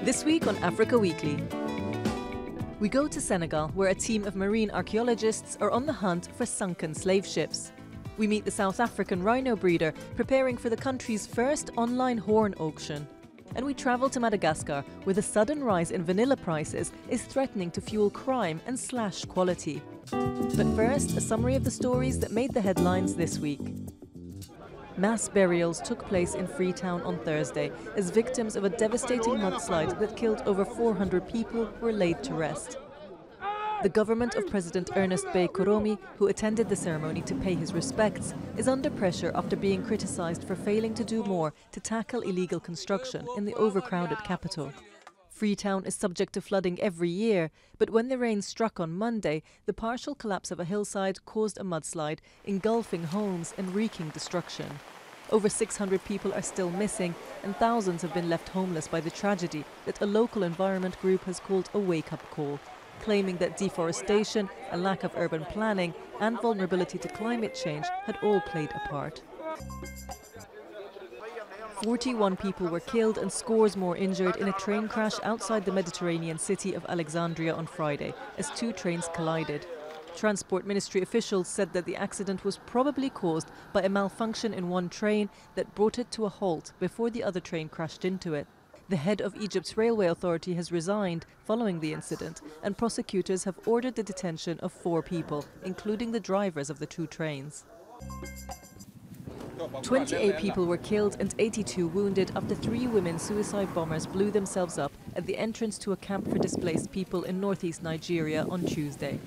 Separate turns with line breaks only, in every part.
This week on Africa Weekly, we go to Senegal, where a team of marine archaeologists are on the hunt for sunken slave ships. We meet the South African rhino breeder preparing for the country's first online horn auction. And we travel to Madagascar, where the sudden rise in vanilla prices is threatening to fuel crime and slash quality. But first, a summary of the stories that made the headlines this week. Mass burials took place in Freetown on Thursday as victims of a devastating mudslide that killed over 400 people were laid to rest. The government of President Ernest Bai Koroma, who attended the ceremony to pay his respects, is under pressure after being criticised for failing to do more to tackle illegal construction in the overcrowded capital. Freetown is subject to flooding every year, but when the rain struck on Monday, the partial collapse of a hillside caused a mudslide, engulfing homes and wreaking destruction. Over 600 people are still missing, and thousands have been left homeless by the tragedy that a local environment group has called a wake-up call, claiming that deforestation, a lack of urban planning, and vulnerability to climate change had all played a part. 41 people were killed and scores more injured in a train crash outside the Mediterranean city of Alexandria on Friday, as two trains collided. Transport Ministry officials said that the accident was probably caused by a malfunction in one train that brought it to a halt before the other train crashed into it. The head of Egypt's railway authority has resigned following the incident, and prosecutors have ordered the detention of 4 people, including the drivers of the 2 trains. 28 people were killed and 82 wounded after 3 women suicide bombers blew themselves up at the entrance to a camp for displaced people in northeast Nigeria on Tuesday.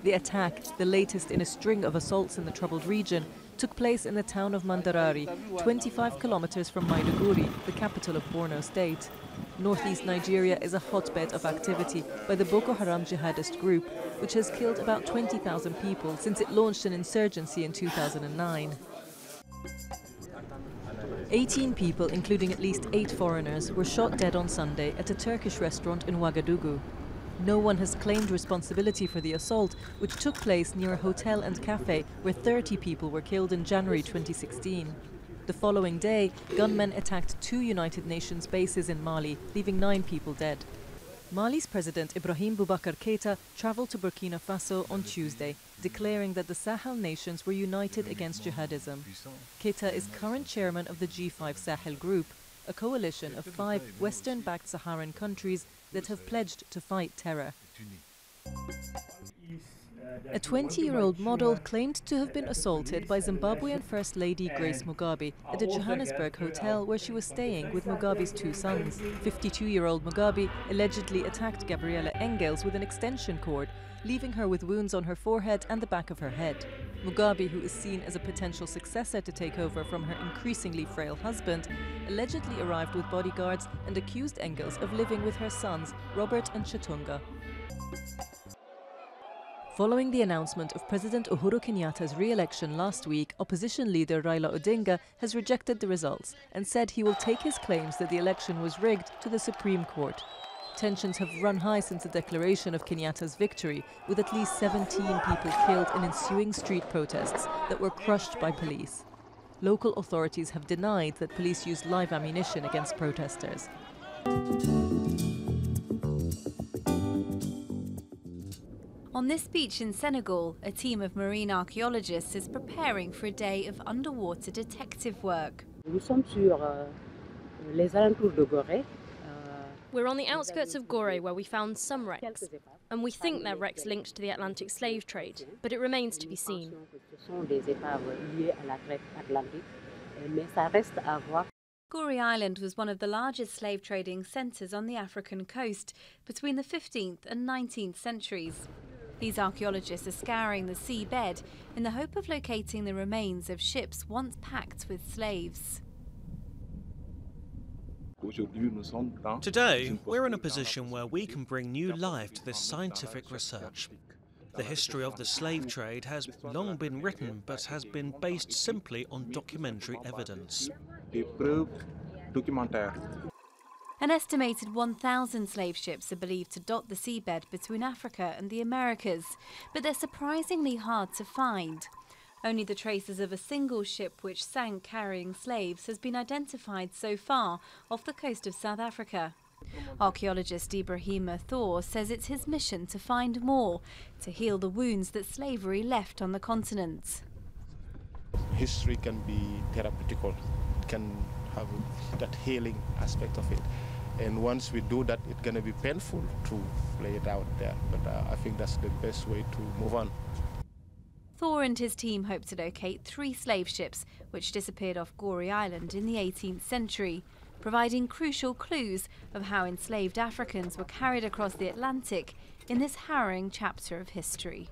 The attack, the latest in a string of assaults in the troubled region, took place in the town of Mandarari, 25 kilometers from Maiduguri, the capital of Borno State. Northeast Nigeria is a hotbed of activity by the Boko Haram jihadist group, which has killed about 20,000 people since it launched an insurgency in 2009. 18 people, including at least 8 foreigners, were shot dead on Sunday at a Turkish restaurant in Ouagadougou. No one has claimed responsibility for the assault, which took place near a hotel and cafe where 30 people were killed in January 2016. The following day, gunmen attacked 2 United Nations bases in Mali, leaving 9 people dead. Mali's President Ibrahim Boubacar Keïta travelled to Burkina Faso on Tuesday, declaring that the Sahel nations were united against jihadism. Keïta is current chairman of the G5 Sahel Group, a coalition of 5 Western-backed Saharan countries that have pledged to fight terror. A 20-year-old model claimed to have been assaulted by Zimbabwean First Lady Grace Mugabe at a Johannesburg hotel where she was staying with Mugabe's 2 sons. 52-year-old Mugabe allegedly attacked Gabriela Engels with an extension cord, leaving her with wounds on her forehead and the back of her head. Mugabe, who is seen as a potential successor to take over from her increasingly frail husband, allegedly arrived with bodyguards and accused Engels of living with her sons, Robert and Chatunga. Following the announcement of President Uhuru Kenyatta's re-election last week, opposition leader Raila Odinga has rejected the results and said he will take his claims that the election was rigged to the Supreme Court. Tensions have run high since the declaration of Kenyatta's victory, with at least 17 people killed in ensuing street protests that were crushed by police. Local authorities have denied that police used live ammunition against protesters.
On this beach in Senegal, a team of marine archaeologists is preparing for a day of underwater detective work.
We're on the outskirts of Gorée, where we found some wrecks, and we think they're wrecks linked to the Atlantic slave trade, but it remains to be seen.
Gorée Island was one of the largest slave trading centres on the African coast between the 15th and 19th centuries. These archaeologists are scouring the seabed in the hope of locating the remains of ships once packed with slaves.
Today, we're in a position where we can bring new life to this scientific research. The history of the slave trade has long been written, but has been based simply on documentary evidence.
An estimated 1,000 slave ships are believed to dot the seabed between Africa and the Americas, but they're surprisingly hard to find. Only the traces of a single ship which sank carrying slaves has been identified so far off the coast of South Africa. Archaeologist Ibrahima Thor says it's his mission to find more, to heal the wounds that slavery left on the continent.
History can be therapeutical, it can have that healing aspect of it. And once we do that, it's going to be painful to play it out there. But I think that's the best way to move on.
Thor and his team hope to locate 3 slave ships which disappeared off Gorée Island in the 18th century, providing crucial clues of how enslaved Africans were carried across the Atlantic in this harrowing chapter of history.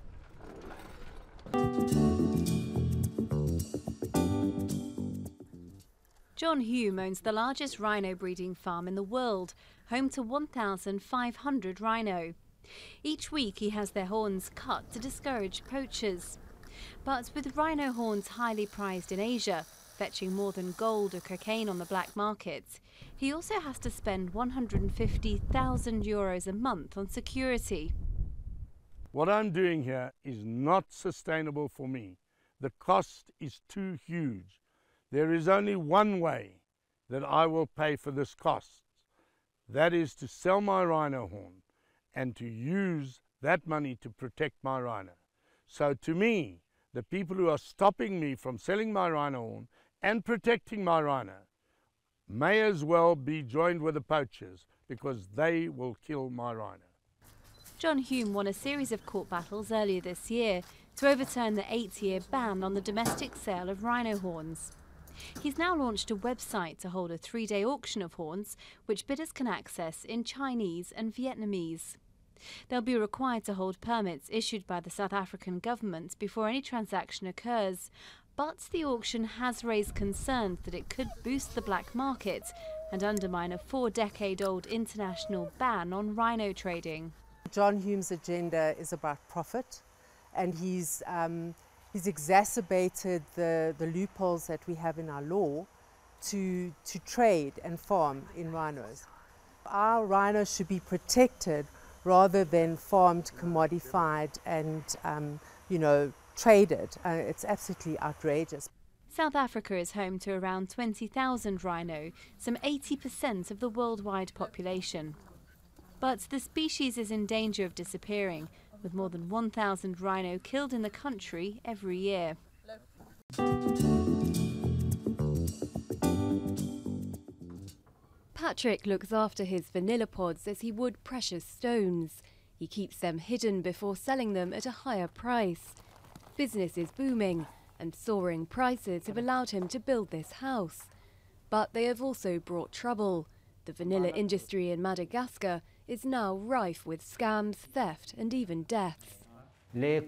John Hume owns the largest rhino breeding farm in the world, home to 1,500 rhino. Each week he has their horns cut to discourage poachers. But with rhino horns highly prized in Asia, fetching more than gold or cocaine on the black markets, he also has to spend €150,000 a month on security.
What I'm doing here is not sustainable for me. The cost is too huge. There is only one way that I will pay for this cost. That is to sell my rhino horn and to use that money to protect my rhino. So to me, the people who are stopping me from selling my rhino horn and protecting my rhino may as well be joined with the poachers, because they will kill my rhino.
John Hume won a series of court battles earlier this year to overturn the 8-year ban on the domestic sale of rhino horns. He's now launched a website to hold a 3-day auction of horns, which bidders can access in Chinese and Vietnamese. They'll be required to hold permits issued by the South African government before any transaction occurs. But the auction has raised concerns that it could boost the black market and undermine a 4-decade-old international ban on rhino trading.
John Hume's agenda is about profit, and he's exacerbated the loopholes that we have in our law to trade and farm in rhinos. Our rhinos should be protected rather than farmed, commodified and, traded. It's absolutely outrageous.
South Africa is home to around 20,000 rhino, some 80% of the worldwide population. But the species is in danger of disappearing, with more than 1,000 rhino killed in the country every year.
Patrick looks after his vanilla pods as he would precious stones. He keeps them hidden before selling them at a higher price. Business is booming, and soaring prices have allowed him to build this house. But they have also brought trouble. The vanilla industry in Madagascar is now rife with scams, theft and even deaths.
The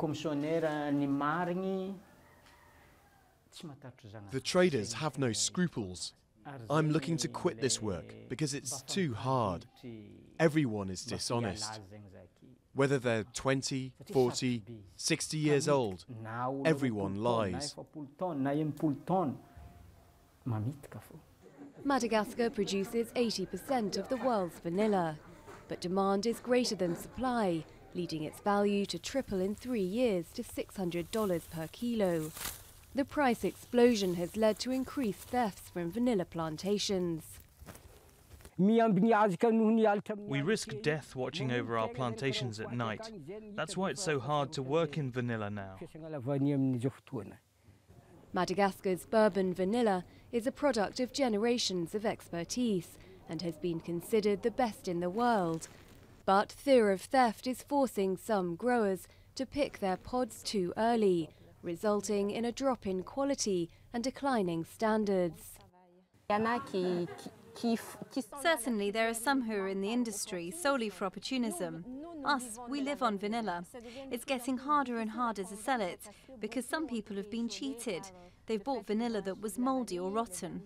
traders have no scruples. I'm looking to quit this work because it's too hard. Everyone is dishonest. Whether they're 20, 40, 60 years old, everyone lies.
Madagascar produces 80% of the world's vanilla, but demand is greater than supply, leading its value to triple in 3 years to $600 per kilo. The price explosion has led to increased thefts from vanilla plantations.
We risk death watching over our plantations at night. That's why it's so hard to work in vanilla now.
Madagascar's bourbon vanilla is a product of generations of expertise and has been considered the best in the world. But fear of theft is forcing some growers to pick their pods too early, resulting in a drop in quality and declining standards.
Certainly there are some who are in the industry solely for opportunism. Us, we live on vanilla. It's getting harder and harder to sell it because some people have been cheated. They've bought vanilla that was mouldy or rotten.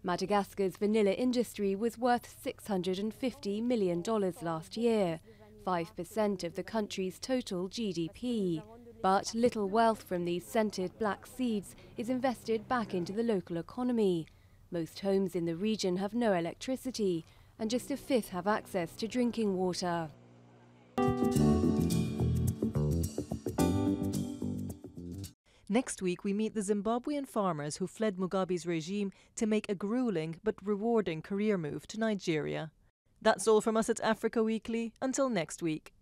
Madagascar's vanilla industry was worth $650 million last year, 5% of the country's total GDP. But little wealth from these scented black seeds is invested back into the local economy. Most homes in the region have no electricity, and just a fifth have access to drinking water.
Next week, we meet the Zimbabwean farmers who fled Mugabe's regime to make a grueling but rewarding career move to Nigeria. That's all from us at Africa Weekly. Until next week.